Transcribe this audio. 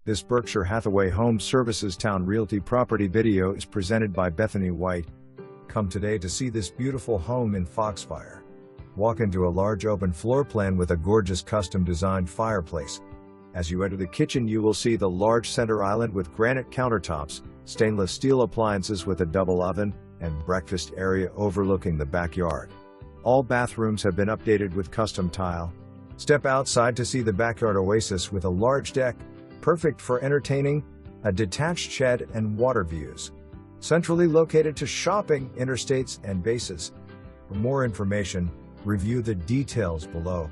This Berkshire Hathaway Home Services Towne Realty property video is presented by Bethany White. Come today to see this beautiful home in Foxfire. Walk into a large open floor plan with a gorgeous custom-designed fireplace. As you enter the kitchen, you will see the large center island with granite countertops, stainless steel appliances with a double oven, and breakfast area overlooking the backyard. All bathrooms have been updated with custom tile. Step outside to see the backyard oasis with a large deck, perfect for entertaining, a detached shed and water views. Centrally located to shopping, interstates, and bases. For more information, review the details below.